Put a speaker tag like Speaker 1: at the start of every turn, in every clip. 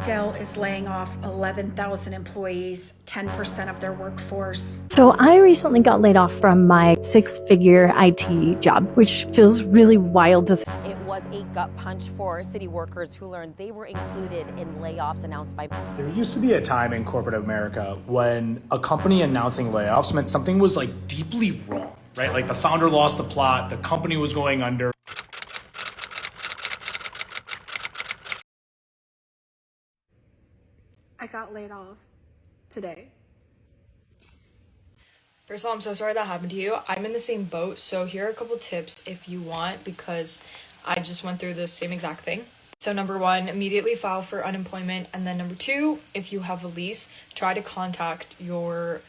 Speaker 1: Dell is laying off 11,000 employees, 10% of their workforce.
Speaker 2: So I recently got laid off from my 6-figure IT job, which feels really wild to say.
Speaker 3: It was a gut punch for city workers who learned they were included in layoffs announced by...
Speaker 4: There used to be a time in corporate America when a company announcing layoffs meant something was like deeply wrong, right? Like the founder lost the plot, the company was going under.
Speaker 5: I got laid off today.
Speaker 6: First of all, I'm so sorry that happened to you. I'm in the same boat, so here are a couple tips if you want, because I just went through the same exact thing. So number 1, immediately file for unemployment. And then number 2, if you have a lease, try to contact your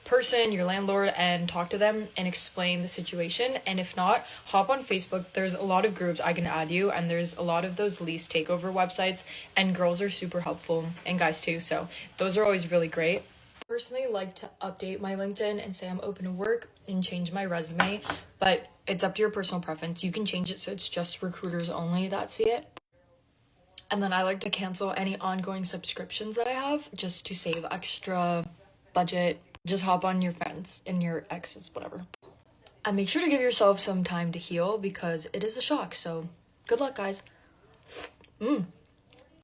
Speaker 6: person, your landlord, and talk to them and explain the situation. And if not, hop on Facebook. There's a lot of groups I can add you, and there's a lot of those lease takeover websites, and girls are super helpful, and guys too, so those are always really great. I personally like to update my LinkedIn and say I'm open to work and change my resume, but it's up to your personal preference. You can change it so it's just recruiters only that see it. And then I like to cancel any ongoing subscriptions that I have just to save extra budget. Just hop on your friends and your exes, whatever. And make sure to give yourself some time to heal because it is a shock. So good luck, guys.
Speaker 7: So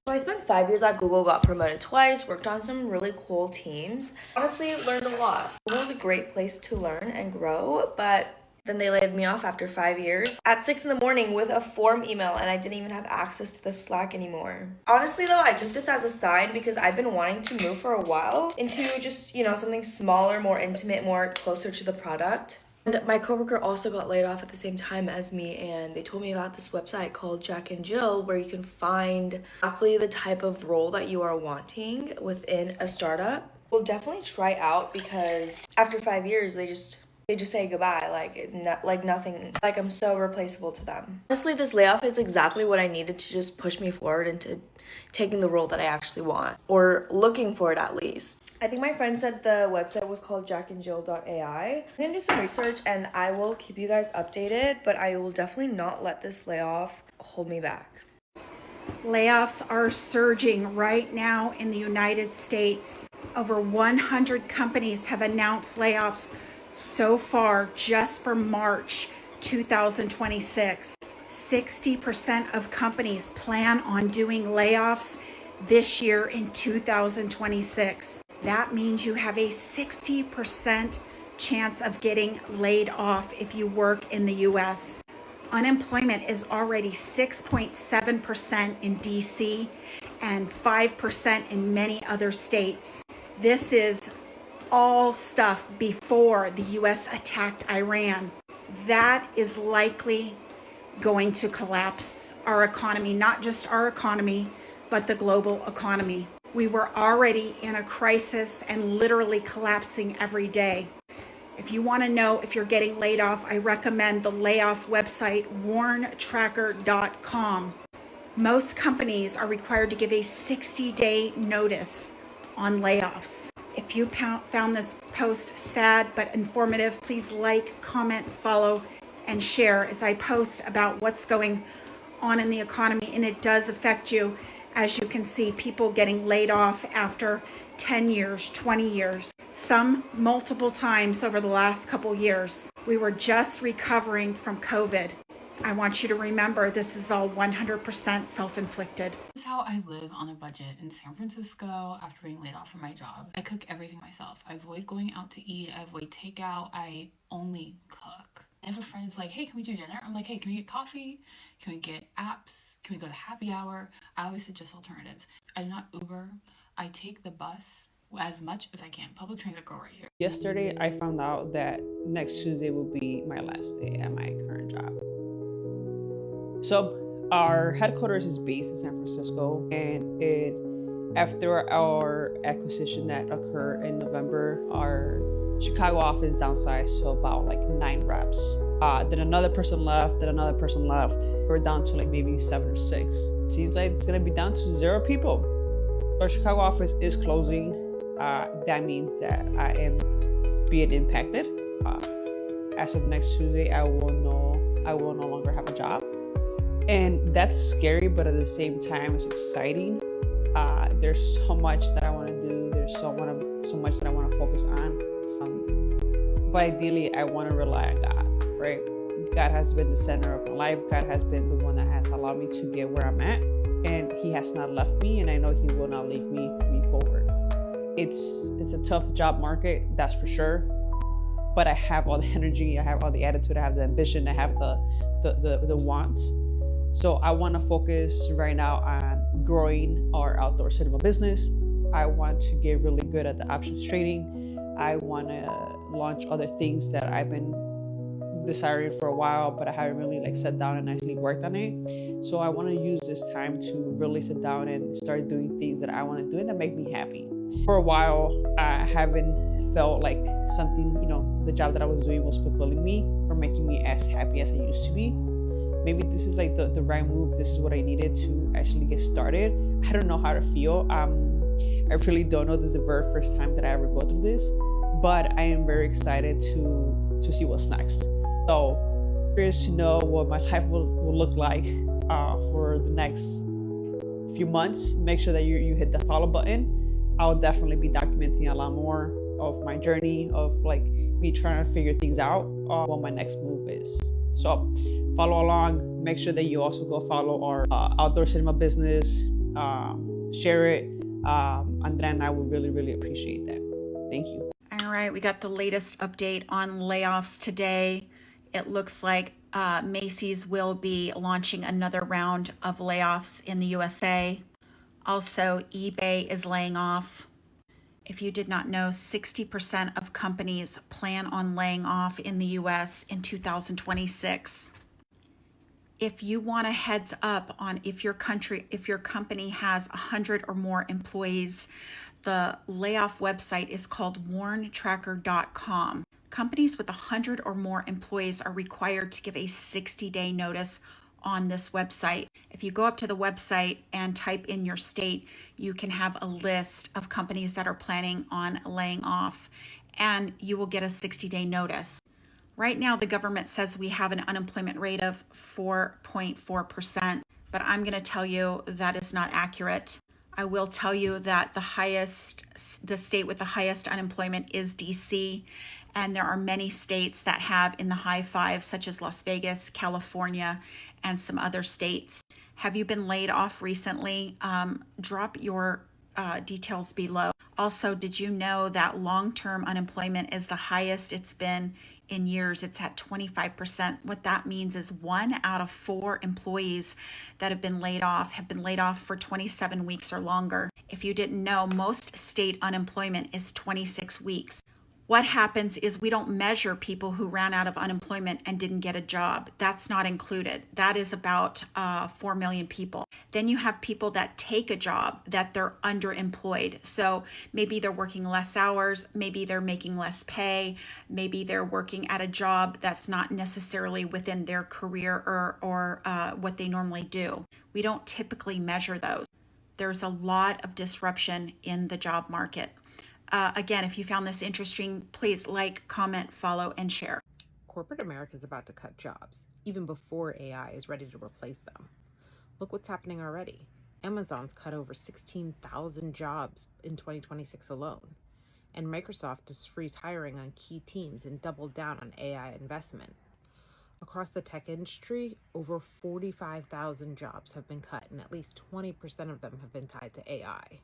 Speaker 7: I spent 5 years at Google, got promoted twice, worked on some really cool teams. Honestly, learned a lot. Google was a great place to learn and grow, but then they laid me off after 5 years at 6 in the morning with a form email, and I didn't even have access to the Slack anymore. Honestly though, I took this as a sign because I've been wanting to move for a while into just, something smaller, more intimate, more closer to the product. And my coworker also got laid off at the same time as me, and they told me about this website called Jack and Jill where you can find exactly the type of role that you are wanting within a startup. We'll definitely try out because after 5 years, they just say goodbye, like nothing, like I'm so replaceable to them. Honestly, this layoff is exactly what I needed to just push me forward into taking the role that I actually want, or looking for it at least. I think my friend said the website was called jackandjill.ai. I'm gonna do some research and I will keep you guys updated, but I will definitely not let this layoff hold me back.
Speaker 1: Layoffs are surging right now in the United States. Over 100 companies have announced layoffs so far just for March 2026. 60% of companies plan on doing layoffs this year in 2026. That means you have a 60% chance of getting laid off if you work in the US. Unemployment is already 6.7% in DC and 5% in many other states. This is all stuff before the US attacked Iran. That is likely going to collapse our economy, not just our economy, but the global economy. We were already in a crisis and literally collapsing every day. If you want to know if you're getting laid off, I recommend the layoff website warntracker.com. Most companies are required to give a 60-day notice on layoffs. If you found this post sad but informative, please like, comment, follow, and share as I post about what's going on in the economy, and it does affect you. As you can see, people getting laid off after 10 years, 20 years, some multiple times over the last couple years. We were just recovering from COVID. I want you to remember this is all 100% self-inflicted.
Speaker 8: This is how I live on a budget in San Francisco after being laid off from my job. I cook everything myself. I avoid going out to eat. I avoid takeout. I only cook. If a friend is like, hey, can we do dinner? I'm like, hey, can we get coffee? Can we get apps? Can we go to happy hour? I always suggest alternatives. I do not Uber. I take the bus as much as I can. Public transit go right here.
Speaker 9: Yesterday, I found out that next Tuesday will be my last day at my current job. So our headquarters is based in San Francisco, and after our acquisition that occurred in November, our Chicago office downsized to about 9 reps. Then another person left, We're down to maybe 7 or 6. Seems like it's gonna be down to 0 people. Our Chicago office is closing. That means that I am being impacted. As of next Tuesday, I will no longer have a job. And that's scary, but at the same time, it's exciting. there's so much that I want to do. There's so much that I want to focus on. But ideally, I want to rely on God, right? God has been the center of my life. God has been the one that has allowed me to get where I'm at. And he has not left me, and I know he will not leave me forward. It's a tough job market, that's for sure. But I have all the energy, I have all the attitude, I have the ambition, I have the wants. So I want to focus right now on growing our outdoor cinema business. I want to get really good at the options trading. I want to launch other things that I've been desiring for a while, but I haven't really sat down and actually worked on it. So I want to use this time to really sit down and start doing things that I want to do and that make me happy. For a while, I haven't felt like something, the job that I was doing was fulfilling me or making me as happy as I used to be. Maybe this is the right move. This is what I needed to actually get started. I don't know how to feel. I really don't know. This is the very first time that I ever go through this, but I am very excited to see what's next. So curious to know what my life will look like for the next few months. Make sure that you hit the follow button. I'll definitely be documenting a lot more of my journey of me trying to figure things out, what my next move is. So follow along. Make sure that you also go follow our outdoor cinema business, share it. Andrea and I would really, really appreciate that. Thank you.
Speaker 1: All right, we got the latest update on layoffs today. It looks like Macy's will be launching another round of layoffs in the USA. Also, eBay is laying off. If you did not know, 60% of companies plan on laying off in the US in 2026. If you want a heads up on if your company has 100 or more employees, the layoff website is called warntracker.com. Companies with 100 or more employees are required to give a 60-day notice on this website. If you go up to the website and type in your state, you can have a list of companies that are planning on laying off, and you will get a 60-day notice. Right now, the government says we have an unemployment rate of 4.4%, but I'm going to tell you that is not accurate. I will tell you that the state with the highest unemployment is DC, and there are many states that have in the high five, such as Las Vegas, California, and some other states. Have you been laid off recently? Drop your details below. Also, did you know that long-term unemployment is the highest it's been in years? It's at 25%. What that means is 1 out of 4 employees that have been laid off for 27 weeks or longer. If you didn't know, most state unemployment is 26 weeks. What happens is we don't measure people who ran out of unemployment and didn't get a job. That's not included. That is about 4 million people. Then you have people that take a job that they're underemployed. So maybe they're working less hours, maybe they're making less pay, maybe they're working at a job that's not necessarily within their career or what they normally do. We don't typically measure those. There's a lot of disruption in the job market. Again, if you found this interesting, please like, comment, follow, and share.
Speaker 10: Corporate America is about to cut jobs, even before AI is ready to replace them. Look what's happening already. Amazon's cut over 16,000 jobs in 2026 alone. And Microsoft has freeze hiring on key teams and doubled down on AI investment. Across the tech industry, over 45,000 jobs have been cut, and at least 20% of them have been tied to AI.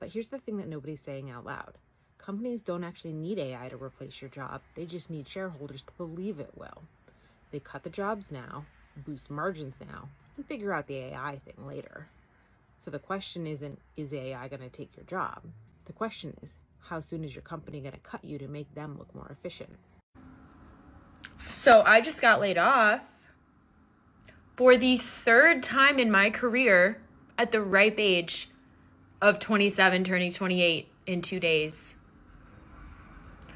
Speaker 10: But here's the thing that nobody's saying out loud. Companies don't actually need AI to replace your job. They just need shareholders to believe it will. They cut the jobs now, boost margins now, and figure out the AI thing later. So the question isn't, is AI going to take your job? The question is, how soon is your company going to cut you to make them look more efficient?
Speaker 6: So I just got laid off for the 3rd time in my career at the ripe age of 27, turning 28 in 2 days.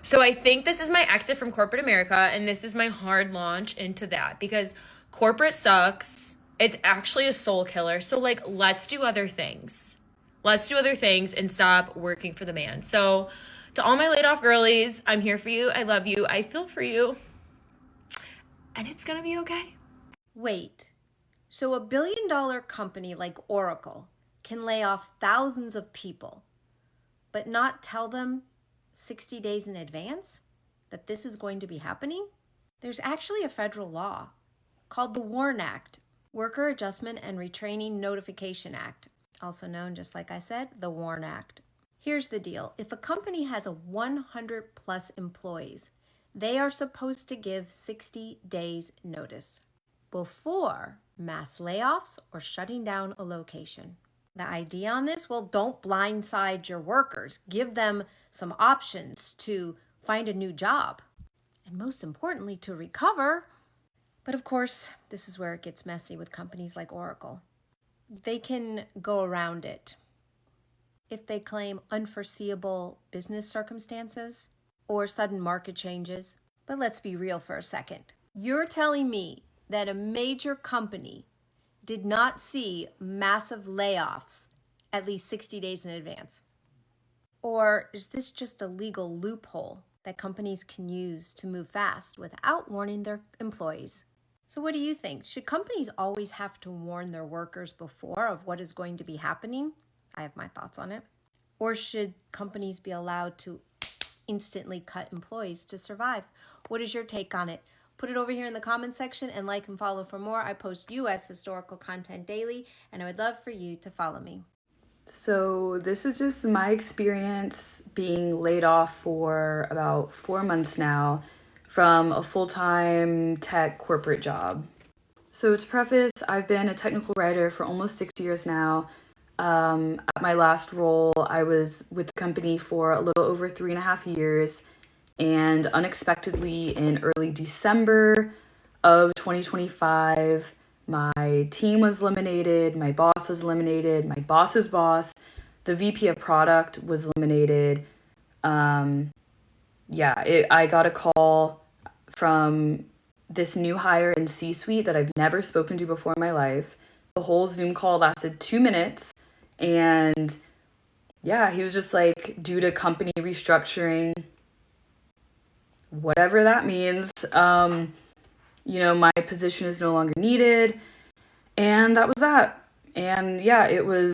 Speaker 6: So I think this is my exit from corporate America, and this is my hard launch into that, because corporate sucks. It's actually a soul killer. So let's do other things. Let's do other things and stop working for the man. So to all my laid off girlies, I'm here for you. I love you. I feel for you. And it's going to be okay.
Speaker 11: Wait, so $1 billion company like Oracle can lay off thousands of people, but not tell them 60 days in advance that this is going to be happening? There's actually a federal law called the WARN Act, Worker Adjustment and Retraining Notification Act, also known, just like I said, the WARN Act. Here's the deal. If a company has a 100 plus employees, they are supposed to give 60 days notice before mass layoffs or shutting down a location. The idea on this, well, don't blindside your workers. Give them some options to find a new job, and most importantly, to recover. But of course, this is where it gets messy with companies like Oracle. They can go around it if they claim unforeseeable business circumstances or sudden market changes. But let's be real for a second. You're telling me that a major company did not see massive layoffs at least 60 days in advance? Or is this just a legal loophole that companies can use to move fast without warning their employees? So what do you think? Should companies always have to warn their workers before of what is going to be happening? I have my thoughts on it. Or should companies be allowed to instantly cut employees to survive? What is your take on it? Put it over here in the comments section and like and follow for more. I post US historical content daily, and I would love for you to follow me.
Speaker 12: So this is just my experience being laid off for about 4 months now from a full-time tech corporate job. So to preface, I've been a technical writer for almost 6 years now. At my last role, I was with the company for a little over 3.5 years, and unexpectedly in early December of 2025, my team was eliminated, my boss was eliminated, my boss's boss, the VP of product was eliminated. I got a call from this new hire in C-suite that I've never spoken to before in my life. The whole Zoom call lasted 2 minutes, and he was just like, due to company restructuring, whatever that means, my position is no longer needed. And that was that. And it was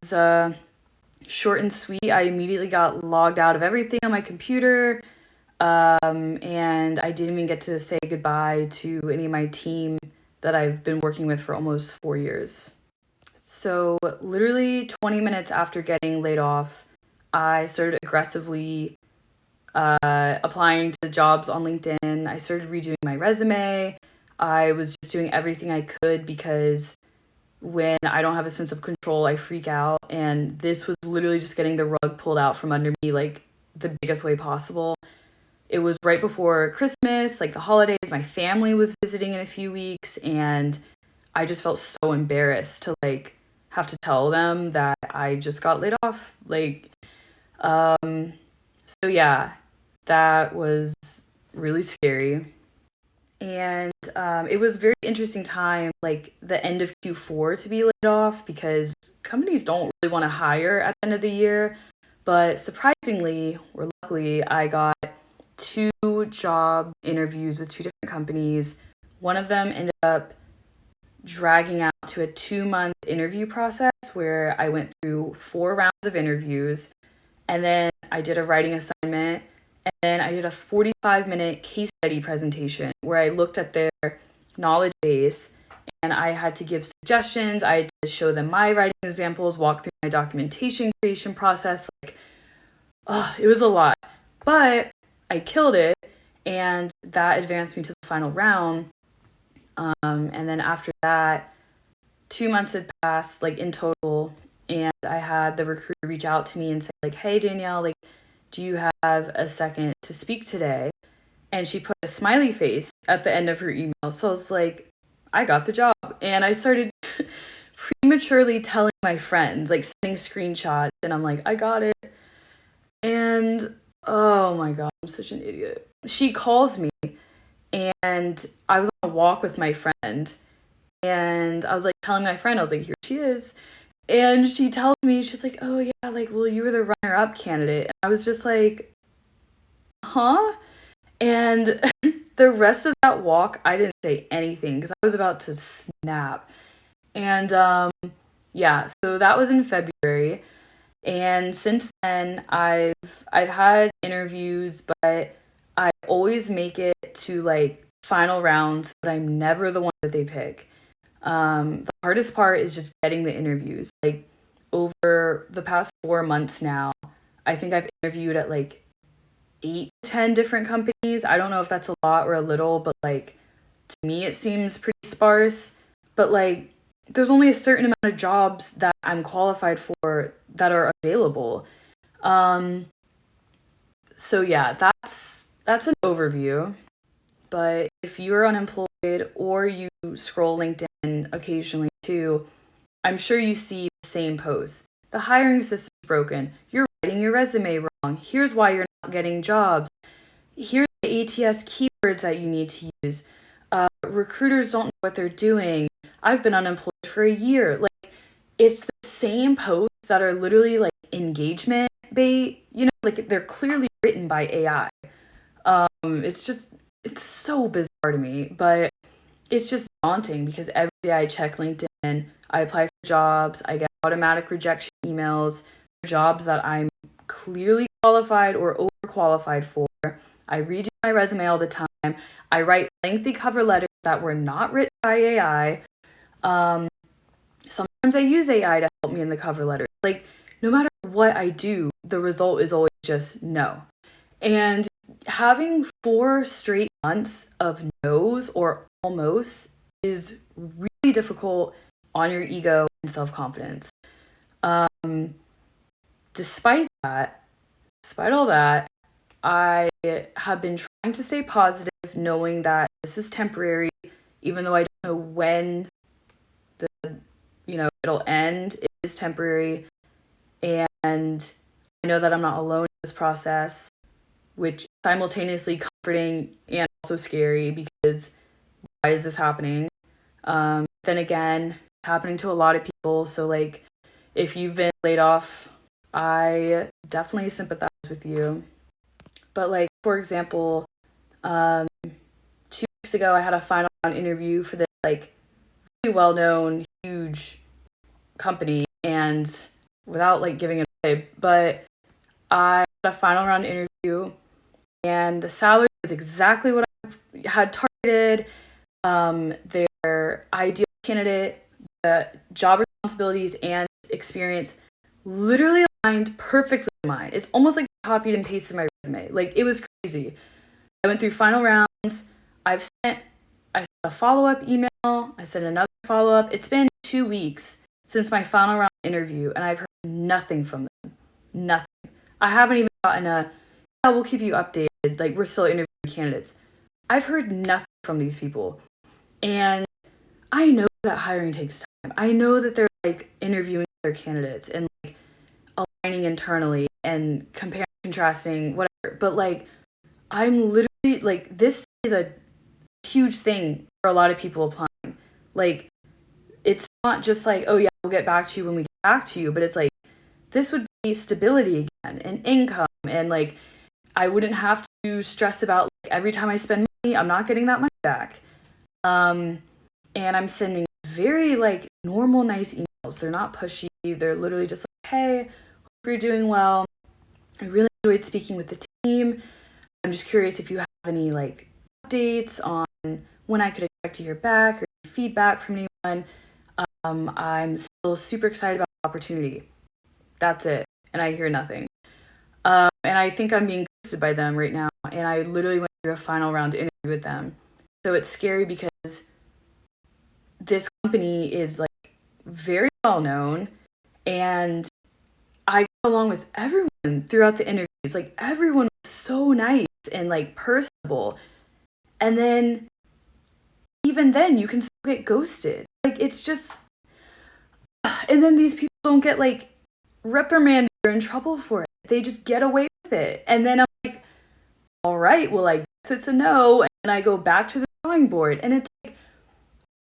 Speaker 12: short and sweet. I immediately got logged out of everything on my computer. And I didn't even get to say goodbye to any of my team that I've been working with for almost 4 years. So literally 20 minutes after getting laid off, I started aggressively applying to jobs on LinkedIn. I started redoing my resume. I was just doing everything I could because when I don't have a sense of control, I freak out. And this was literally just getting the rug pulled out from under me, like the biggest way possible. It was right before Christmas, like the holidays. My family was visiting in a few weeks, and I just felt so embarrassed to have to tell them that I just got laid off. That was really scary. And it was a very interesting time, the end of Q4 to be laid off, because companies don't really want to hire at the end of the year. But surprisingly, or luckily, I got 2 job interviews with 2 different companies. One of them ended up dragging out to a 2-month interview process where I went through 4 rounds of interviews, and then I did a writing assignment, and then I did a 45-minute case study presentation where I looked at their knowledge base, and I had to give suggestions. I had to show them my writing examples, walk through my documentation creation process. It was a lot, but I killed it, and that advanced me to the final round. And then after that, 2 months had passed, in total, and I had the recruiter reach out to me and say, hey, Danielle, do you have a second to speak today? And she put a smiley face at the end of her email. So I was like, I got the job. And I started prematurely telling my friends, sending screenshots, and I'm like, I got it. And oh my God, I'm such an idiot. She calls me, and I was on a walk with my friend, and I was telling my friend, I was like, here she is. And she tells me, she's like, oh yeah, well, you were the runner-up candidate. And I was just like, huh? And the rest of that walk, I didn't say anything because I was about to snap. And so that was in February. And since then, I've had interviews, but I always make it to like final rounds, but I'm never the one that they pick. The hardest part is just getting the interviews. Like over the past 4 months now, I think I've interviewed at like 8 to 10 different companies. I don't know if that's a lot or a little, but like to me it seems pretty sparse. But like there's only a certain amount of jobs that I'm qualified for that are available. So yeah, that's an overview. But if you're unemployed or you scroll LinkedIn occasionally too, I'm sure you see the same posts. The hiring system's broken. You're writing your resume wrong. Here's why you're not getting jobs. Here's the ATS keywords that you need to use. Recruiters don't know what they're doing. I've been unemployed for a year. Like, it's the same posts that are literally like engagement bait. You know, like they're clearly written by AI. It's so bizarre to me, but it's just daunting because every day I check LinkedIn, I apply for jobs, I get automatic rejection emails for jobs that I'm clearly qualified or overqualified for. I redo my resume all the time. I write lengthy cover letters that were not written by AI. Sometimes I use AI to help me in the cover letter. Like, no matter what I do, the result is always just no. And having 4 straight months of no's or almost is really difficult on your ego and self-confidence. Despite all that, I have been trying to stay positive, knowing that this is temporary, even though I don't know when it'll end. It is temporary, and I know that I'm not alone in this process, which is simultaneously comforting and also scary because why is this happening? Then again, it's happening to a lot of people. So like, if you've been laid off, I definitely sympathize with you. But like, for example, 2 weeks ago, I had a final round interview for this like really well-known, huge company, and without like giving it away, but I had a final round interview, and the salary was exactly what I had targeted. Their ideal candidate, the job responsibilities and experience literally aligned perfectly with mine. It's almost like I copied and pasted my resume. Like, it was crazy. I went through final rounds. I sent a follow-up email. I sent another follow-up. It's been 2 weeks since my final round interview, and I've heard nothing from them. Nothing. I haven't even gotten yeah, we'll keep you updated. Like, we're still interviewing candidates. I've heard nothing from these people. And I know that hiring takes time. I know that they're like interviewing their candidates and like aligning internally and comparing, contrasting, whatever. But like, I'm literally like, this is a huge thing for a lot of people applying. Like, it's not just like, oh yeah, we'll get back to you when we get back to you, but it's like, this would be stability again and income, and like, I wouldn't have to stress about like, every time I spend money, I'm not getting that money back. And I'm sending very like normal, nice emails. They're not pushy. They're literally just like, hey, hope you're doing well. I really enjoyed speaking with the team. I'm just curious if you have any like updates on when I could expect to hear back or feedback from anyone. I'm still super excited about the opportunity. That's it. And I hear nothing. And I think I'm being ghosted by them right now. And I literally went through a final round interview with them. So it's scary because this company is like very well known, and I got along with everyone throughout the interviews. Like, everyone was so nice and like personable. And then even then you can still get ghosted. Like, it's just, and then these people don't get like reprimanded or in trouble for it. They just get away with it. And then I'm like, all right, well, I guess it's a no. And I go back to the drawing board, and it's like,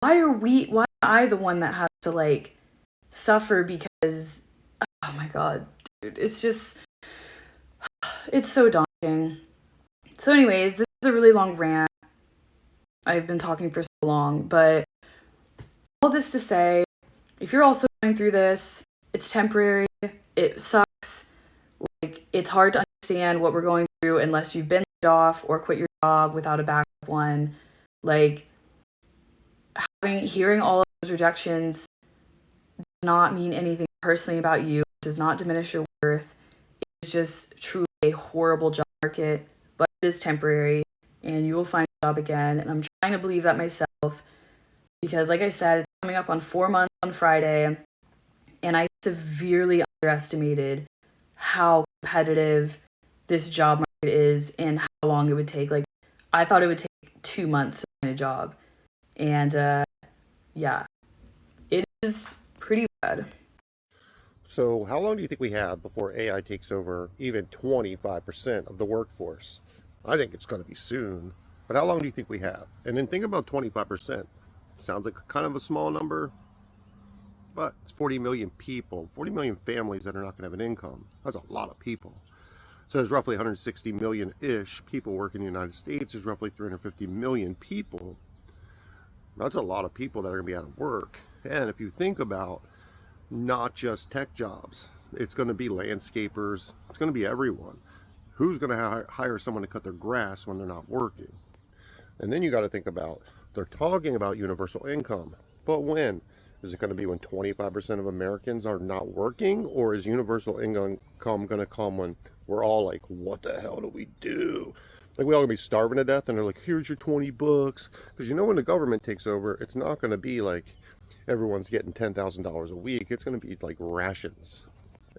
Speaker 12: why am I the one that has to like suffer because, oh my God, dude, it's just, it's so daunting. So anyways, this is a really long rant. I've been talking for so long, but all this to say, if you're also going through this, it's temporary, it sucks, it's hard to understand what we're going through unless you've been laid off or quit your job without a backup one. Like, hearing all of those rejections does not mean anything personally about you. It does not diminish your worth. It's just truly a horrible job market, but it is temporary, and you will find a job again. And I'm trying to believe that myself because, like I said, it's coming up on 4 months on Friday, and I severely underestimated how competitive this job market is and how long it would take. Like, I thought it would take 2 months to find a job, and yeah, it is pretty bad.
Speaker 13: So how long do you think we have before AI takes over even 25% of the workforce? I think it's going to be soon, but how long do you think we have? And then think about 25%. Sounds like kind of a small number, but it's 40 million people, 40 million families that are not going to have an income. That's a lot of people. So there's roughly 160 million-ish people working in the United States. There's roughly 350 million people. That's a lot of people that are going to be out of work. And if you think about not just tech jobs, it's going to be landscapers, it's going to be everyone. Who's going to hire someone to cut their grass when they're not working? And then you got to think about, they're talking about universal income, but when? Is it going to be when 25% of Americans are not working, or is universal income going to come when we're all like, what the hell do we do? Like, we all gonna be starving to death, and they're like, here's your 20 bucks. Because you know, when the government takes over, it's not going to be like everyone's getting $10,000 a week. It's going to be like rations.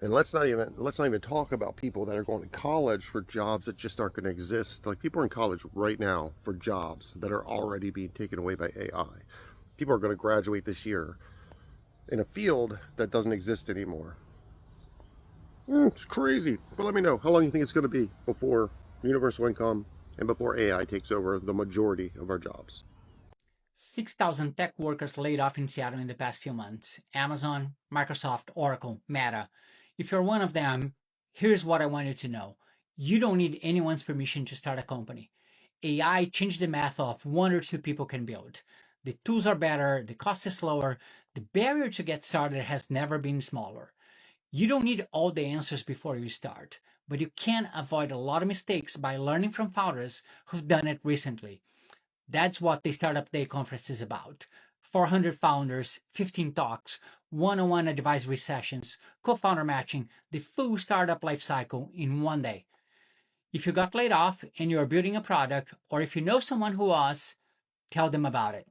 Speaker 13: And let's not even talk about people that are going to college for jobs that just aren't going to exist. Like, people are in college right now for jobs that are already being taken away by AI. People are going to graduate this year in a field that doesn't exist anymore. It's crazy. But let me know, how long you think it's going to be before universal income and before AI takes over the majority of our jobs?
Speaker 14: 6,000 tech workers laid off in Seattle in the past few months. Amazon, Microsoft, Oracle, Meta. If you're one of them, here's what I want you to know. You don't need anyone's permission to start a company. AI changed the math of 1 or 2 people can build. The tools are better, the cost is lower, the barrier to get started has never been smaller. You don't need all the answers before you start, but you can avoid a lot of mistakes by learning from founders who've done it recently. That's what the Startup Day conference is about. 400 founders, 15 talks, one-on-one advisory sessions, co-founder matching, the full startup lifecycle in one day. If you got laid off and you're building a product, or if you know someone who was, tell them about it.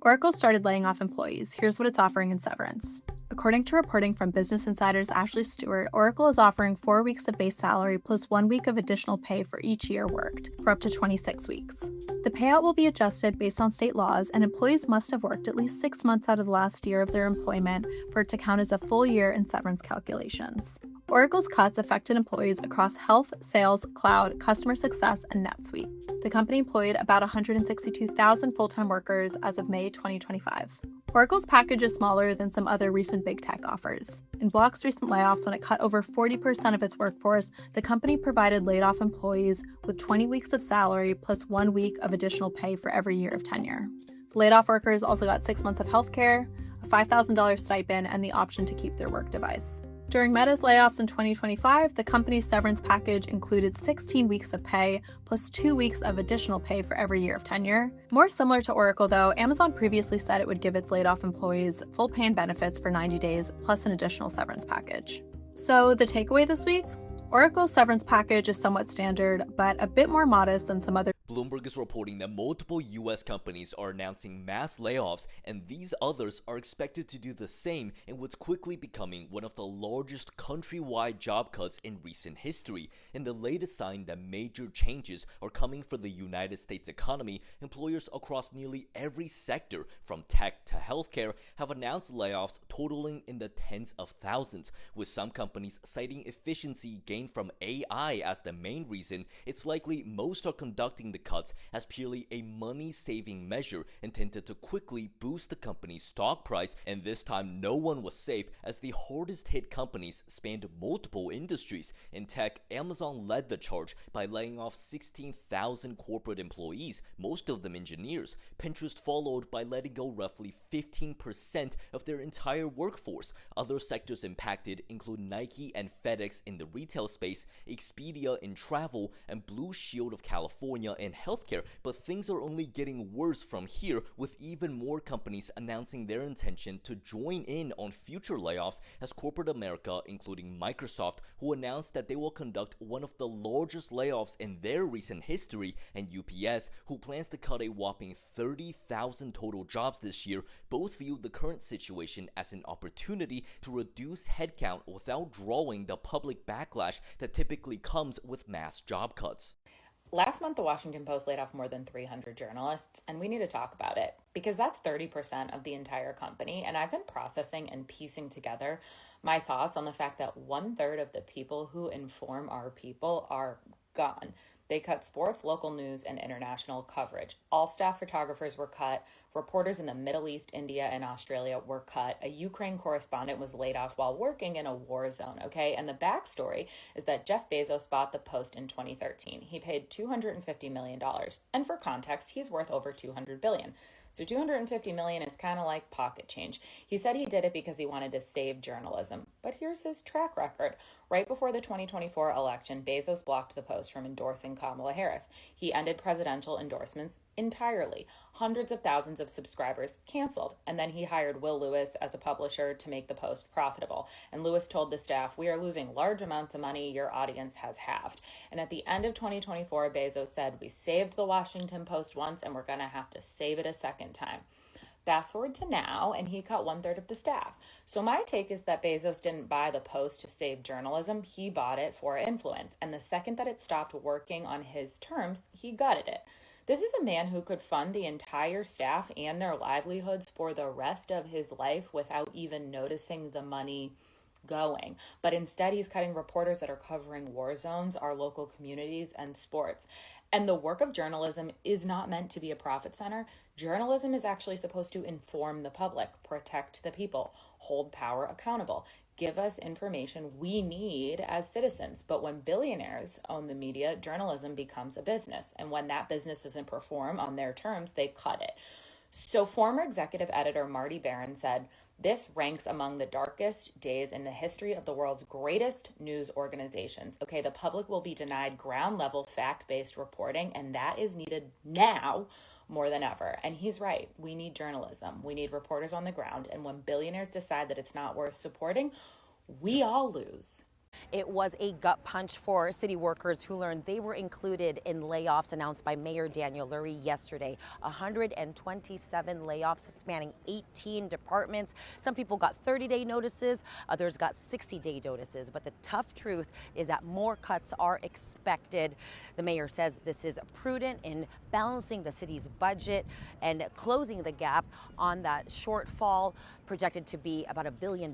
Speaker 15: Oracle started laying off employees. Here's what it's offering in Severance. According to reporting from Business Insider's Ashley Stewart, Oracle is offering 4 weeks of base salary plus 1 week of additional pay for each year worked, for up to 26 weeks. The payout will be adjusted based on state laws, and employees must have worked at least 6 months out of the last year of their employment for it to count as a full year in severance calculations. Oracle's cuts affected employees across health, sales, cloud, customer success, and NetSuite. The company employed about 162,000 full-time workers as of May 2025. Oracle's package is smaller than some other recent big tech offers. In Block's recent layoffs, when it cut over 40% of its workforce, the company provided laid-off employees with 20 weeks of salary plus 1 week of additional pay for every year of tenure. Laid-off workers also got 6 months of healthcare, a $5,000 stipend, and the option to keep their work device. During Meta's layoffs in 2025, the company's severance package included 16 weeks of pay plus 2 weeks of additional pay for every year of tenure. More similar to Oracle, though, Amazon previously said it would give its laid-off employees full pay and benefits for 90 days plus an additional severance package. So the takeaway this week? Oracle's severance package is somewhat standard, but a bit more modest than some other.
Speaker 16: Bloomberg is reporting that multiple U.S. companies are announcing mass layoffs, and these others are expected to do the same in what's quickly becoming one of the largest countrywide job cuts in recent history. In the latest sign that major changes are coming for the United States economy, employers across nearly every sector, from tech to healthcare, have announced layoffs totaling in the tens of thousands, with some companies citing efficiency gained from AI as the main reason. It's likely most are conducting the the cuts as purely a money-saving measure intended to quickly boost the company's stock price, and this time no one was safe as the hardest hit companies spanned multiple industries. In tech, Amazon led the charge by laying off 16,000 corporate employees, most of them engineers. Pinterest followed by letting go roughly 15% of their entire workforce. Other sectors impacted include Nike and FedEx in the retail space, Expedia in travel, and Blue Shield of California in healthcare. But things are only getting worse from here, with even more companies announcing their intention to join in on future layoffs, as corporate America, including Microsoft, who announced that they will conduct one of the largest layoffs in their recent history, and UPS, who plans to cut a whopping 30,000 total jobs this year, both view the current situation as an opportunity to reduce headcount without drawing the public backlash that typically comes with mass job cuts.
Speaker 17: Last month, the Washington Post laid off more than 300 journalists, and we need to talk about it because that's 30% of the entire company. And I've been processing and piecing together my thoughts on the fact that 1/3 of the people who inform our people are gone. They cut sports, local news, and international coverage. All staff photographers were cut. Reporters in the Middle East, India, and Australia were cut. A Ukraine correspondent was laid off while working in a war zone, okay? And the backstory is that Jeff Bezos bought the Post in 2013. He paid $250 million. And for context, he's worth over $200 billion. So $250 million is kind of like pocket change. He said he did it because he wanted to save journalism. But here's his track record. Right before the 2024 election, Bezos blocked the Post from endorsing Kamala Harris. He ended presidential endorsements entirely. Hundreds of thousands of subscribers canceled. And then he hired Will Lewis as a publisher to make the Post profitable. And Lewis told the staff, "We are losing large amounts of money. Your audience has halved." And at the end of 2024, Bezos said, "We saved the Washington Post once and we're going to have to save it a second time." Fast forward to now, and he cut 1/3 of the staff. So my take is that Bezos didn't buy the Post to save journalism. He bought it for influence. And the second that it stopped working on his terms, he gutted it. This is a man who could fund the entire staff and their livelihoods for the rest of his life without even noticing the money going. But instead, he's cutting reporters that are covering war zones, our local communities, and sports. And the work of journalism is not meant to be a profit center. Journalism is actually supposed to inform the public, protect the people, hold power accountable, give us information we need as citizens. But when billionaires own the media, journalism becomes a business. And when that business doesn't perform on their terms, they cut it. So former executive editor Marty Barron said, "This ranks among the darkest days in the history of the world's greatest news organizations." Okay, the public will be denied ground level fact-based reporting, and that is needed now more than ever. And he's right. We need journalism. We need reporters on the ground. And when billionaires decide that it's not worth supporting, we all lose.
Speaker 3: It was a gut punch for city workers who learned they were included in layoffs announced by Mayor Daniel Lurie yesterday. 127 layoffs spanning 18 departments. Some people got 30-day notices, others got 60-day notices. But the tough truth is that more cuts are expected. The mayor says this is prudent in balancing the city's budget and closing the gap on that shortfall projected to be about $1 billion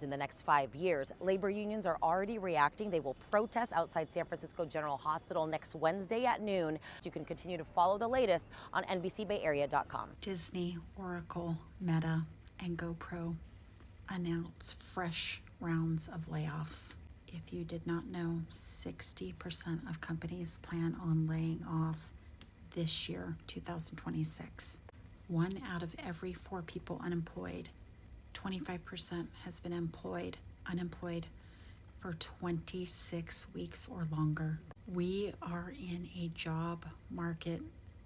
Speaker 3: in the next 5 years. Labor unions are already reacting. They will protest outside San Francisco General Hospital next Wednesday at noon. You can continue to follow the latest on NBCBayArea.com.
Speaker 18: Disney, Oracle, Meta, and GoPro announce fresh rounds of layoffs. If you did not know, 60% of companies plan on laying off this year, 2026. 1 out of every 4 people unemployed. 25% has been unemployed for 26 weeks or longer. We are in a job market,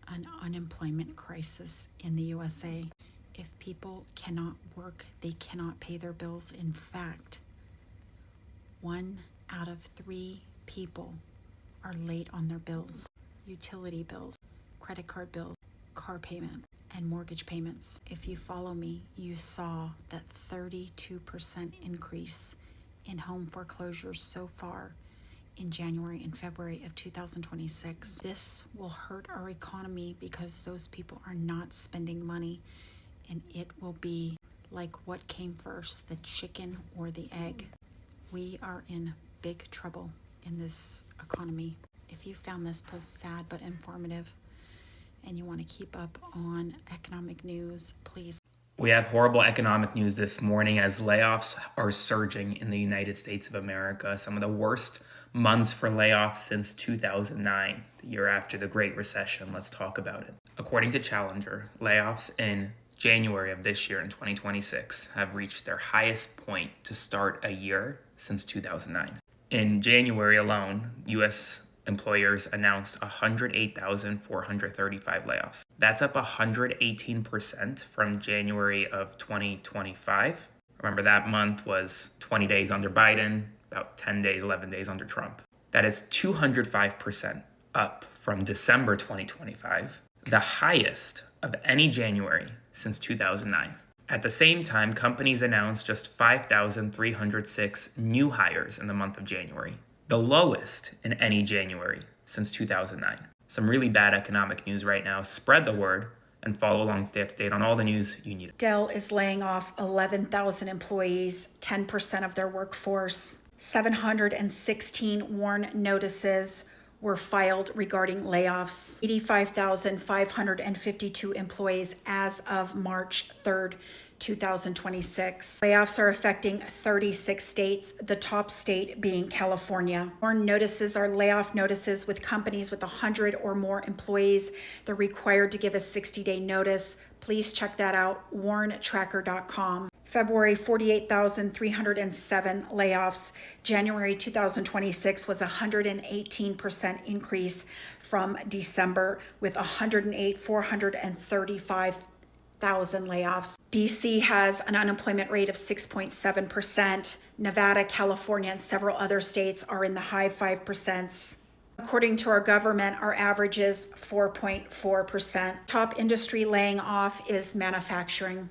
Speaker 18: an unemployment crisis in the USA. If people cannot work, they cannot pay their bills. In fact, 1 out of 3 people are late on their bills, utility bills, credit card bills, car payments, and mortgage payments. If you follow me, you saw that 32% increase in home foreclosures so far in January and February of 2026. This will hurt our economy because those people are not spending money, and it will be like what came first, the chicken or the egg. We are in big trouble in this economy. If you found this post sad but informative, and you want to keep up on economic news, please.
Speaker 19: We have horrible economic news this morning as layoffs are surging in the United States of America. Some of the worst months for layoffs since 2009, the year after the Great Recession. Let's talk about it. According to Challenger, layoffs in January of this year in 2026 have reached their highest point to start a year since 2009. In January alone, U.S. employers announced 108,435 layoffs. That's up 118% from January of 2025. Remember, that month was 20 days under Biden, about 10 days, 11 days under Trump. That is 205% up from December 2025, the highest of any January since 2009. At the same time, companies announced just 5,306 new hires in the month of January, the lowest in any January since 2009. Some really bad economic news right now. Spread the word and follow along to stay up to date on all the news you need.
Speaker 1: Dell is laying off 11,000 employees, 10% of their workforce. 716 WARN notices were filed regarding layoffs. 85,552 employees as of March 3rd, 2026. Layoffs are affecting 36 states, the top state being California. WARN notices are layoff notices with companies with 100 or more employees. They're required to give a 60-day notice. Please check that out, warntracker.com. February, 48,307 layoffs. January 2026 was a 118% increase from December with 435,000 layoffs. DC has an unemployment rate of 6.7%. Nevada, California, and several other states are in the high 5%. According to our government, our average is 4.4%. Top industry laying off is manufacturing.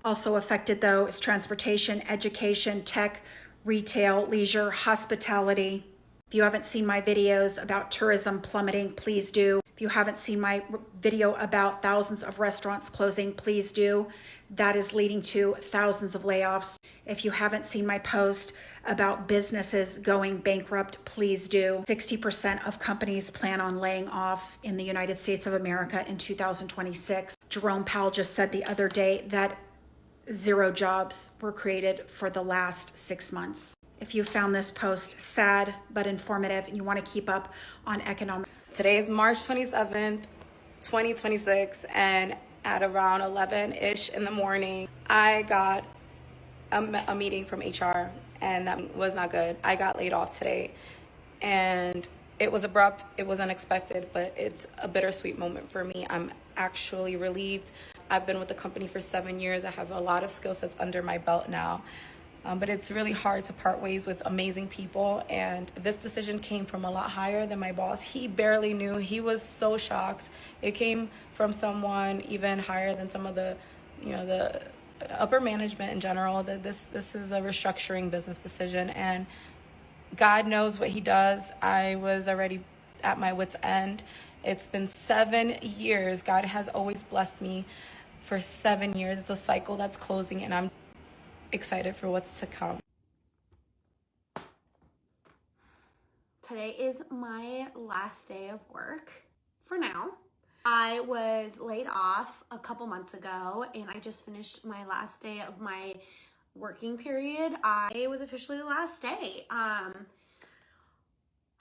Speaker 1: Also affected, though, is transportation, education, tech, retail, leisure, hospitality. If you haven't seen my videos about tourism plummeting, please do. If you haven't seen my video about thousands of restaurants closing, please do. That is leading to thousands of layoffs. If you haven't seen my post about businesses going bankrupt, please do. 60% of companies plan on laying off in the United States of America in 2026. Jerome Powell just said the other day that 0 jobs were created for the last 6 months. If you found this post sad but informative and you want to keep up on economic.
Speaker 20: Today is March 27th, 2026, and at around 11-ish in the morning, I got a meeting from HR, and that was not good. I got laid off today, and it was abrupt, it was unexpected, but it's a bittersweet moment for me. I'm actually relieved. I've been with the company for 7 years. I have a lot of skill sets under my belt now. But it's really hard to part ways with amazing people. And this decision came from a lot higher than my boss. He barely knew. He was so shocked. It came from someone even higher than some of the upper management in general. That this is a restructuring business decision. And God knows what he does. I was already at my wit's end. It's been 7 years. God has always blessed me for 7 years. It's a cycle that's closing, and I'm excited for what's to come.
Speaker 21: Today is my last day of work for now. I was laid off a couple months ago, and I just finished my last day of my working period. I was officially the last day.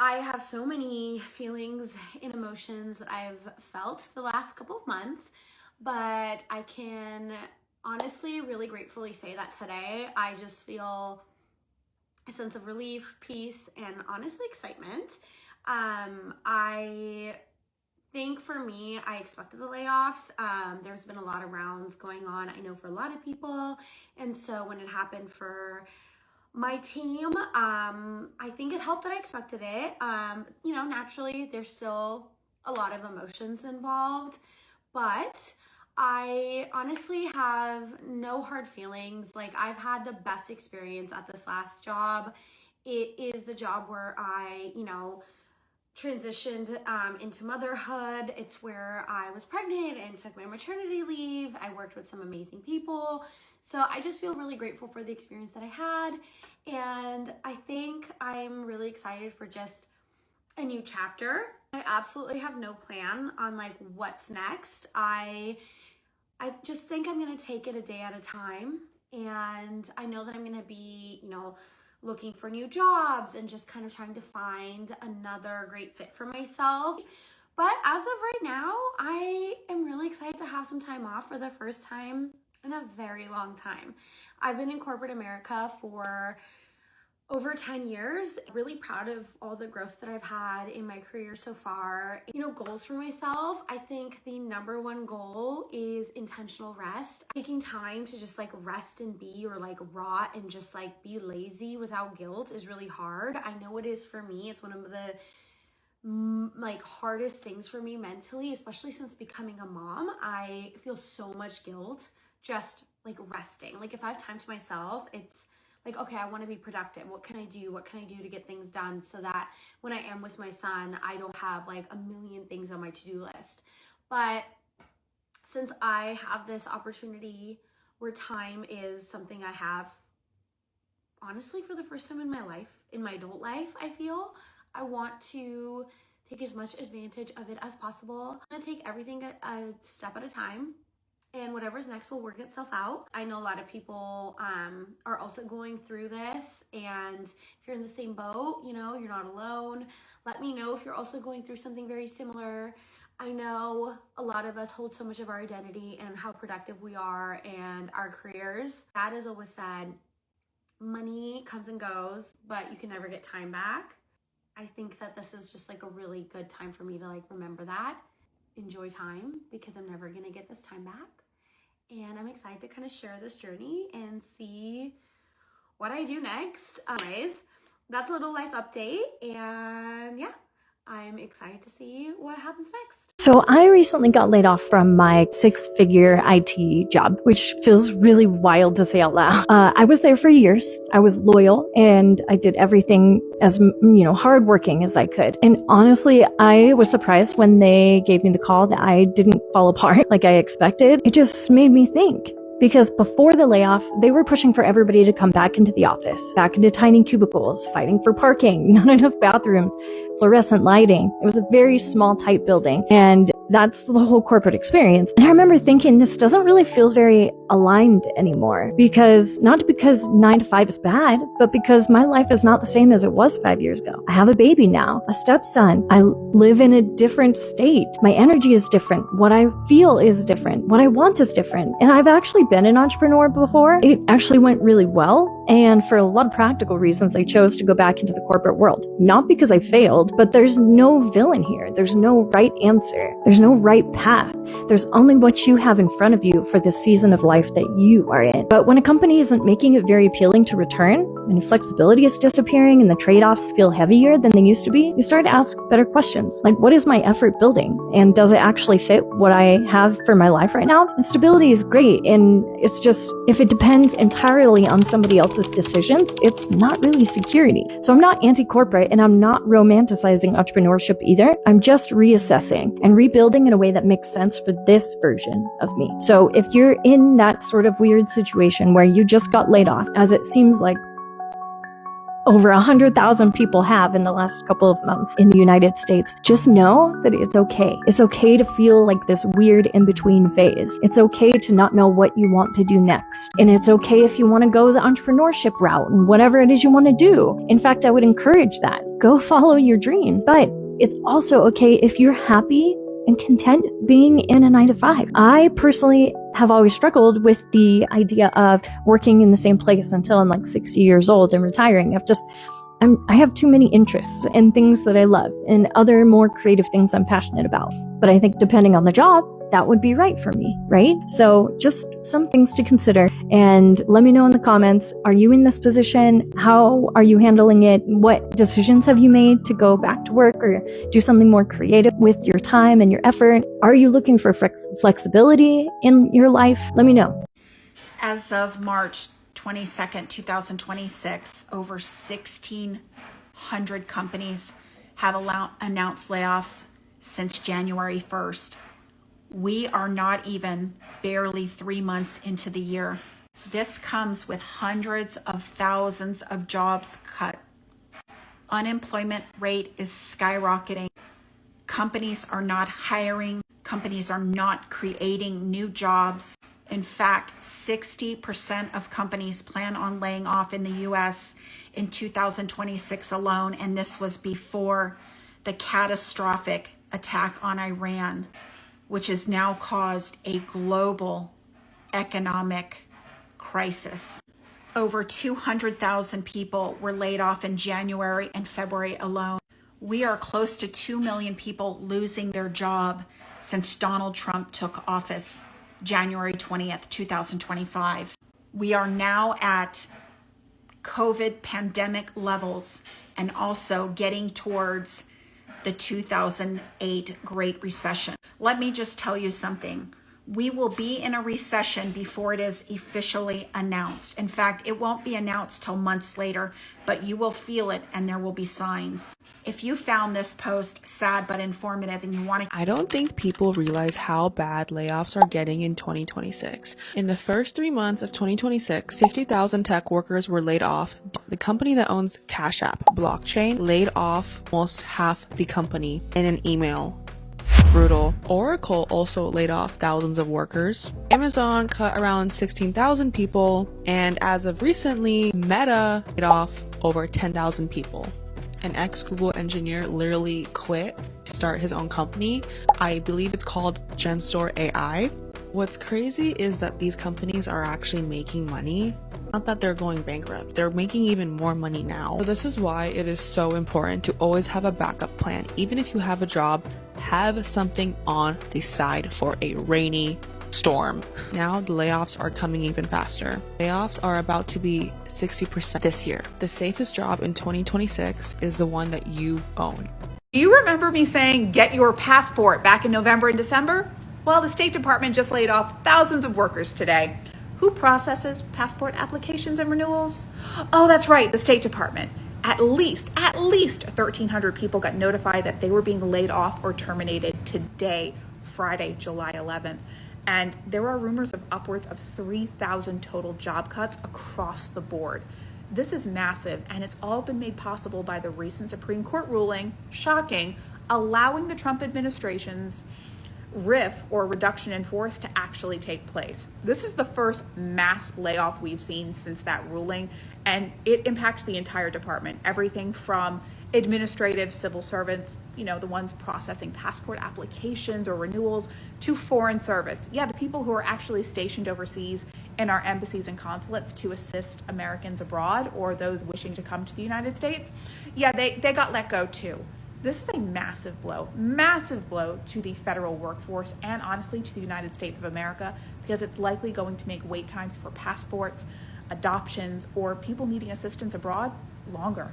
Speaker 21: I have so many feelings and emotions that I've felt the last couple of months, but I can honestly really gratefully say that today I just feel a sense of relief, peace, and honestly excitement. I think for me, I expected the layoffs. There's been a lot of rounds going on, I know, for a lot of people. And so when it happened for my team, I think it helped that I expected it. Naturally, there's still a lot of emotions involved, but I honestly have no hard feelings. Like, I've had the best experience at this last job. It is the job where I, transitioned into motherhood. It's where I was pregnant and took my maternity leave. I worked with some amazing people. So I just feel really grateful for the experience that I had. And I think I'm really excited for just a new chapter. I absolutely have no plan on like what's next. I just think I'm going to take it a day at a time. And I know that I'm going to be, looking for new jobs and just kind of trying to find another great fit for myself. But as of right now, I am really excited to have some time off for the first time in a very long time. I've been in corporate America for over 10 years. Really proud of all the growth that I've had in my career so far. Goals for myself, I think the number one goal is intentional rest. Taking time to just like rest and be, or like rot and just like be lazy without guilt is really hard. I know it is for me. It's one of the hardest things for me mentally, especially since becoming a mom. I feel so much guilt just like resting. Like if I have time to myself, it's like, okay, I want to be productive. What can I do? What can I do to get things done so that when I am with my son, I don't have like a million things on my to-do list. But since I have this opportunity where time is something I have, honestly, for the first time in my life, in my adult life, I feel, I want to take as much advantage of it as possible. I'm gonna take everything a step at a time. And whatever's next will work itself out. I know a lot of people are also going through this, and if you're in the same boat, you're not alone. Let me know if you're also going through something very similar. I know a lot of us hold so much of our identity and how productive we are and our careers. Dad has always said, money comes and goes, but you can never get time back. I think that this is just like a really good time for me to like remember that. Enjoy time, because I'm never gonna get this time back. And I'm excited to kind of share this journey and see what I do next. Anyways, that's a little life update. And yeah, I'm excited to see what happens next.
Speaker 2: So I recently got laid off from my 6-figure IT job, which feels really wild to say out loud. I was there for years. I was loyal and I did everything as, hardworking as I could. And honestly, I was surprised when they gave me the call that I didn't fall apart like I expected. It just made me think. Because before the layoff, they were pushing for everybody to come back into the office, back into tiny cubicles, fighting for parking, not enough bathrooms, fluorescent lighting. It was a very small, tight building. And that's the whole corporate experience. And I remember thinking, this doesn't really feel very aligned anymore. Not because 9 to 5 is bad, but because my life is not the same as it was 5 years ago. I have a baby now, a stepson. I live in a different state. My energy is different. What I feel is different. What I want is different. And I've actually been an entrepreneur before. It actually went really well. And for a lot of practical reasons, I chose to go back into the corporate world. Not because I failed, but there's no villain here. There's no right answer. There's no right path. There's only what you have in front of you for the season of life that you are in. But when a company isn't making it very appealing to return, and flexibility is disappearing and the trade-offs feel heavier than they used to be, you start to ask better questions. Like, what is my effort building? And does it actually fit what I have for my life right now? And stability is great. And it's just, if it depends entirely on somebody else's decisions, it's not really security. So I'm not anti-corporate and I'm not romanticizing entrepreneurship either. I'm just reassessing and rebuilding in a way that makes sense for this version of me. So if you're in that sort of weird situation where you just got laid off, as it seems like over 100,000 people have in the last couple of months in the United States, just know that it's okay. It's okay to feel like this weird in-between phase. It's okay to not know what you want to do next. And it's okay if you want to go the entrepreneurship route and whatever it is you want to do. In fact, I would encourage that. Go follow your dreams. But it's also okay if you're happy and content being in a 9 to 5. I personally have always struggled with the idea of working in the same place until I'm like 60 years old and retiring. I have too many interests and things that I love and other more creative things I'm passionate about. But I think depending on the job, that would be right for me, right? So just some things to consider, and let me know in the comments, are you in this position? How are you handling it? What decisions have you made to go back to work or do something more creative with your time and your effort? Are you looking for flexibility in your life? Let me know.
Speaker 1: As of March 22nd, 2026, over 1,600 companies have announced layoffs since January 1st. We are not even barely 3 months into the year. This comes with hundreds of thousands of jobs cut unemployment rate is skyrocketing. Companies are not hiring. Companies are not creating new jobs. In fact, 60% of companies plan on laying off in the US in 2026 alone, and this was before the catastrophic attack on Iran, which has now caused a global economic crisis. Over 200,000 people were laid off in January and February alone. We are close to 2 million people losing their job since Donald Trump took office January 20th, 2025. We are now at COVID pandemic levels and also getting towards the 2008 Great Recession. Let me just tell you something. We will be in a recession before it is officially announced. In fact, it won't be announced till months later, but you will feel it and there will be signs. If you found this post sad but informative and you want to...
Speaker 4: I don't think people realize how bad layoffs are getting in 2026. In the first 3 months of 2026, 50,000 tech workers were laid off. The company that owns Cash App, Blockchain, laid off almost half the company in an email. Brutal. Oracle also laid off thousands of workers. Amazon cut around 16,000 people. And as of recently, Meta laid off over 10,000 people. An ex-Google engineer literally quit to start his own company. I believe it's called GenStore AI. What's crazy is that these companies are actually making money. Not that they're going bankrupt. They're making even more money now. So this is why it is so important to always have a backup plan. Even if you have a job, have something on the side for a rainy storm. Now the layoffs are coming even faster. Layoffs are about to be 60% this year. The safest job in 2026 is the one that you own.
Speaker 22: Do you remember me saying get your passport back in November and December? Well, the State Department just laid off thousands of workers today. Who processes passport applications and renewals? Oh, that's right, the State Department. At least 1,300 people got notified that they were being laid off or terminated today, Friday, July 11th. And there are rumors of upwards of 3,000 total job cuts across the board. This is massive, and it's all been made possible by the recent Supreme Court ruling, shocking, allowing the Trump administration's RIF, or reduction in force, to actually take place. This is the first mass layoff we've seen since that ruling, and it impacts the entire department. Everything from administrative civil servants, the ones processing passport applications or renewals, to foreign service. Yeah, the people who are actually stationed overseas in our embassies and consulates to assist Americans abroad or those wishing to come to the United States. Yeah, they got let go too. This is a massive blow to the federal workforce and honestly to the United States of America, because it's likely going to make wait times for passports, adoptions, or people needing assistance abroad longer.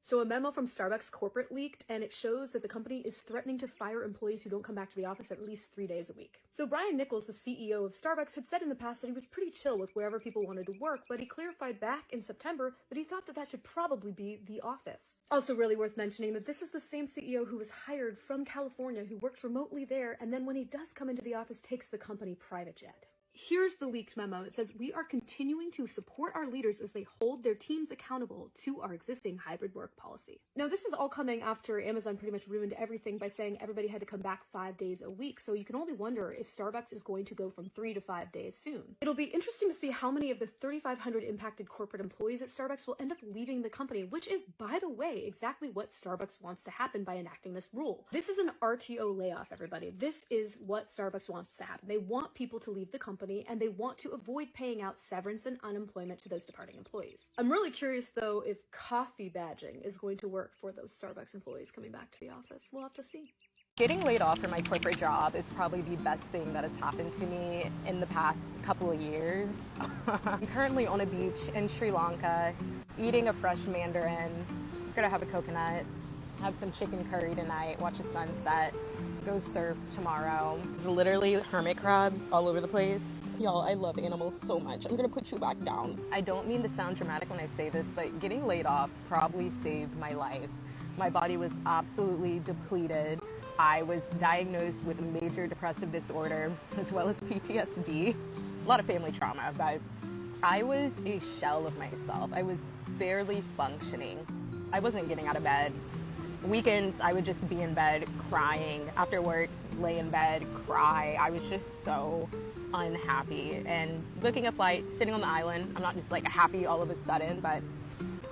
Speaker 23: So a memo from Starbucks corporate leaked, and it shows that the company is threatening to fire employees who don't come back to the office at least 3 days a week. So Brian Nichols, the CEO of Starbucks, had said in the past that he was pretty chill with wherever people wanted to work, but he clarified back in September that he thought that should probably be the office. Also really worth mentioning that this is the same CEO who was hired from California, who works remotely there, and then when he does come into the office, takes the company private jet. Here's the leaked memo. It says, "We are continuing to support our leaders as they hold their teams accountable to our existing hybrid work policy." Now, this is all coming after Amazon pretty much ruined everything by saying everybody had to come back 5 days a week. So you can only wonder if Starbucks is going to go from 3 to 5 days soon. It'll be interesting to see how many of the 3,500 impacted corporate employees at Starbucks will end up leaving the company, which is, by the way, exactly what Starbucks wants to happen by enacting this rule. This is an RTO layoff, everybody. This is what Starbucks wants to happen. They want people to leave the company, and they want to avoid paying out severance and unemployment to those departing employees. I'm really curious, though, if coffee badging is going to work for those Starbucks employees coming back to the office. We'll have to see.
Speaker 3: Getting laid off from my corporate job is probably the best thing that has happened to me in the past couple of years. I'm currently on a beach in Sri Lanka, eating a fresh mandarin. I'm gonna have a coconut, have some chicken curry tonight, watch the sunset, go surf tomorrow. There's literally hermit crabs all over the place. Y'all, I love animals so much. I'm gonna put you back down. I don't mean to sound dramatic when I say this, but getting laid off probably saved my life. My body was absolutely depleted. I was diagnosed with a major depressive disorder as well as PTSD. A lot of family trauma, but I was a shell of myself. I was barely functioning.
Speaker 5: I wasn't getting out of bed. Weekends, I would just be in bed crying. After work, lay in bed, cry. I was just so unhappy. And booking a flight, sitting on the island, I'm not just like happy all of a sudden, but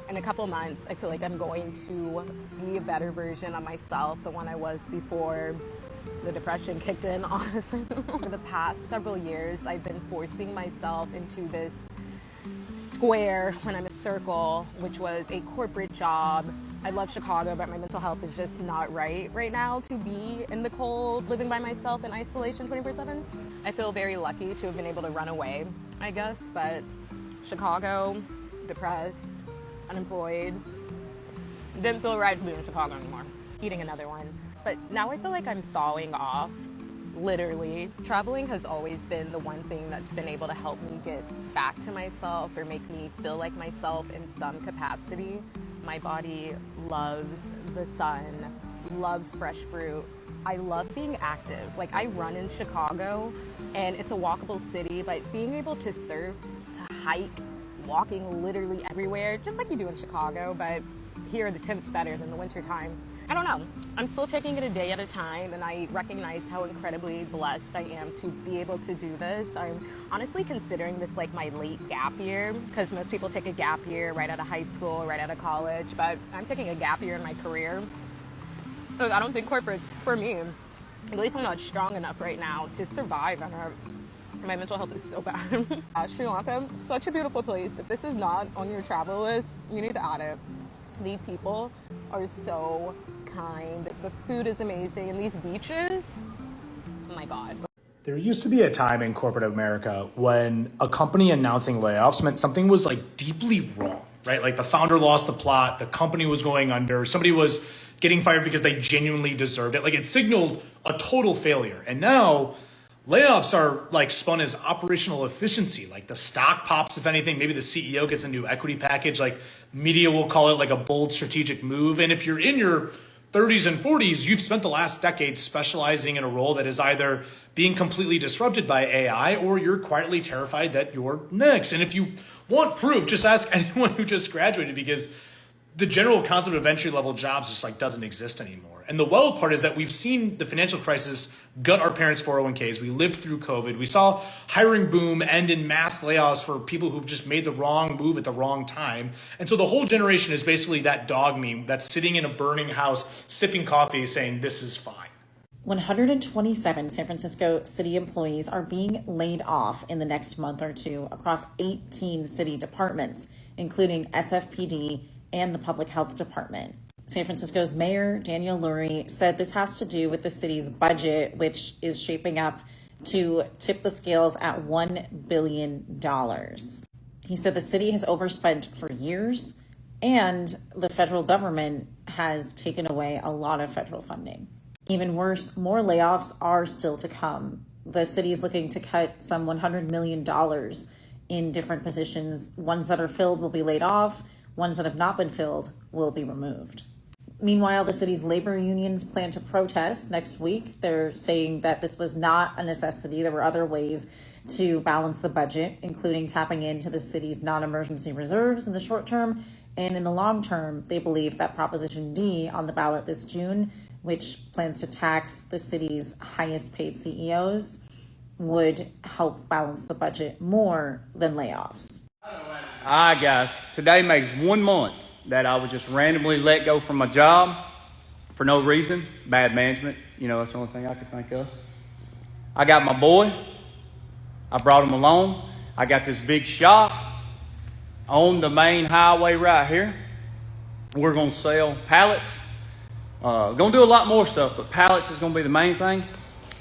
Speaker 5: in a couple months, I feel like I'm going to be a better version of myself, the one I was before the depression kicked in, honestly. Over the past several years, I've been forcing myself into this square when I'm a circle, which was a corporate job. I love Chicago, but my mental health is just not right now to be in the cold, living by myself in isolation 24/7. I feel very lucky to have been able to run away, I guess, but Chicago, depressed, unemployed, didn't feel right to be in Chicago anymore. Eating another one. But now I feel like I'm thawing off, literally. Traveling has always been the one thing that's been able to help me get back to myself or make me feel like myself in some capacity. My body loves the sun, loves fresh fruit. I love being active. Like, I run in Chicago and it's a walkable city, but being able to surf, to hike, walking literally everywhere, just like you do in Chicago, but here the temp's better than the winter time. I don't know. I'm still taking it a day at a time, and I recognize how incredibly blessed I am to be able to do this. I'm honestly considering this like my late gap year, because most people take a gap year right out of high school, right out of college, but I'm taking a gap year in my career. Look, I don't think corporate's for me. At least I'm not strong enough right now to survive, and my mental health is so bad. Sri Lanka, such a beautiful place. If this is not on your travel list, you need to add it. The people are so kind. The food is amazing. And these beaches, oh my God.
Speaker 7: There used to be a time in corporate America when a company announcing layoffs meant something was like deeply wrong, right? Like the founder lost the plot, the company was going under, somebody was getting fired because they genuinely deserved it. Like it signaled a total failure. And now layoffs are like spun as operational efficiency. Like the stock pops, if anything, maybe the CEO gets a new equity package. Like media will call it like a bold strategic move. And if you're in your 30s and 40s, you've spent the last decade specializing in a role that is either being completely disrupted by AI or you're quietly terrified that you're next. And if you want proof, just ask anyone who just graduated, because the general concept of entry level jobs just like doesn't exist anymore. And the wild part is that we've seen the financial crisis gut our parents' 401ks. We lived through COVID. We saw hiring boom end in mass layoffs for people who just made the wrong move at the wrong time. And so the whole generation is basically that dog meme that's sitting in a burning house, sipping coffee, saying, this is fine.
Speaker 8: 127 San Francisco city employees are being laid off in the next month or two across 18 city departments, including SFPD and the Public Health Department. San Francisco's Mayor Daniel Lurie said this has to do with the city's budget, which is shaping up to tip the scales at $1 billion. He said the city has overspent for years and the federal government has taken away a lot of federal funding. Even worse, more layoffs are still to come. The city is looking to cut some $100 million in different positions. Ones that are filled will be laid off. Ones that have not been filled will be removed. Meanwhile, the city's labor unions plan to protest next week. They're saying that this was not a necessity. There were other ways to balance the budget, including tapping into the city's non-emergency reserves in the short term. And in the long term, they believe that Proposition D on the ballot this June, which plans to tax the city's highest paid CEOs, would help balance the budget more than layoffs.
Speaker 24: All right, guys, today makes 1 month that I was just randomly let go from my job for no reason. Bad management, that's the only thing I could think of. I got my boy. I brought him along. I got this big shop on the main highway right here. We're going to sell pallets. Going to do a lot more stuff, but pallets is going to be the main thing.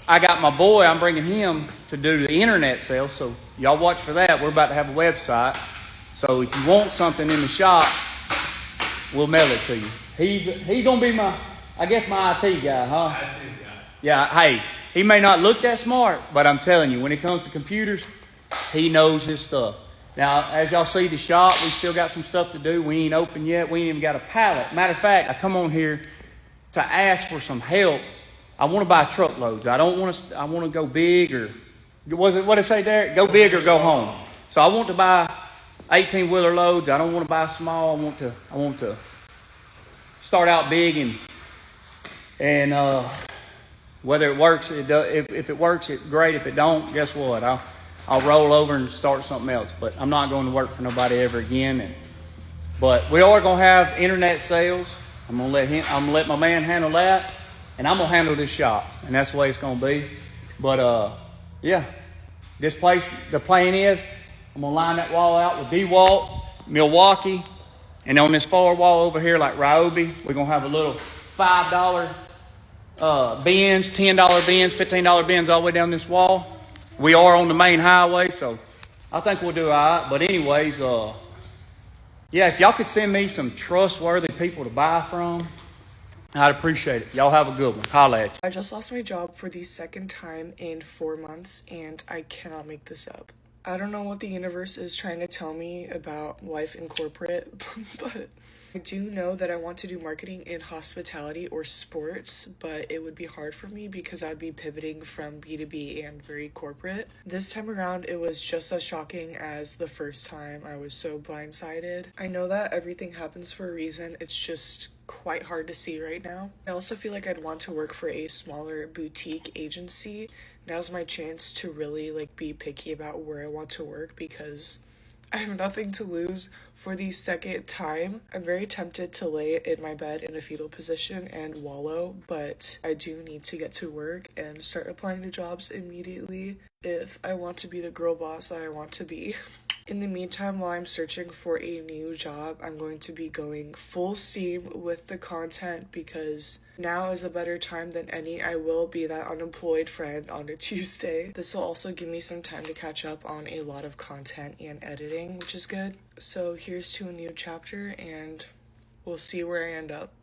Speaker 24: I got my boy. I'm bringing him to do the internet sales, so y'all watch for that. We're about to have a website. So if you want something in the shop, we'll mail it to you. He's going to be my IT guy, huh? IT guy. Yeah, hey, he may not look that smart, but I'm telling you, when it comes to computers, he knows his stuff. Now, as y'all see the shop, we still got some stuff to do. We ain't open yet. We ain't even got a pallet. Matter of fact, I come on here to ask for some help. I want to buy truckloads. I want to go big, or what did it say there? Go big or go home. So I want to buy 18-wheeler loads. I don't want to buy small. I want to start out big and whether it works, if it works, it's great. If it don't, guess what? I'll roll over and start something else. But I'm not going to work for nobody ever again. But we are going to have internet sales. I'm going to let my man handle that, and I'm going to handle this shop, and that's the way it's going to be. But yeah, this place, the plan is I'm going to line that wall out with DeWalt, Milwaukee, and on this far wall over here, like Ryobi, we're going to have a little $5 bins, $10 bins, $15 bins all the way down this wall. We are on the main highway, so I think we'll do all right. But anyways, yeah, if y'all could send me some trustworthy people to buy from, I'd appreciate it. Y'all have a good one. Holla at you.
Speaker 4: I just lost my job for the second time in 4 months, and I cannot make this up. I don't know what the universe is trying to tell me about life in corporate, but I do know that I want to do marketing in hospitality or sports, but it would be hard for me because I'd be pivoting from B2B and very corporate. This time around, it was just as shocking as the first time. I was so blindsided. I know that everything happens for a reason. It's just quite hard to see right now. I also feel like I'd want to work for a smaller boutique agency. Now's my chance to really be picky about where I want to work because I have nothing to lose for the second time. I'm very tempted to lay in my bed in a fetal position and wallow, but I do need to get to work and start applying to jobs immediately if I want to be the girl boss that I want to be. In the meantime, while I'm searching for a new job, I'm going to be going full steam with the content because now is a better time than any. I will be that unemployed friend on a Tuesday. This will also give me some time to catch up on a lot of content and editing, which is good. So here's to a new chapter, and we'll see where I end up.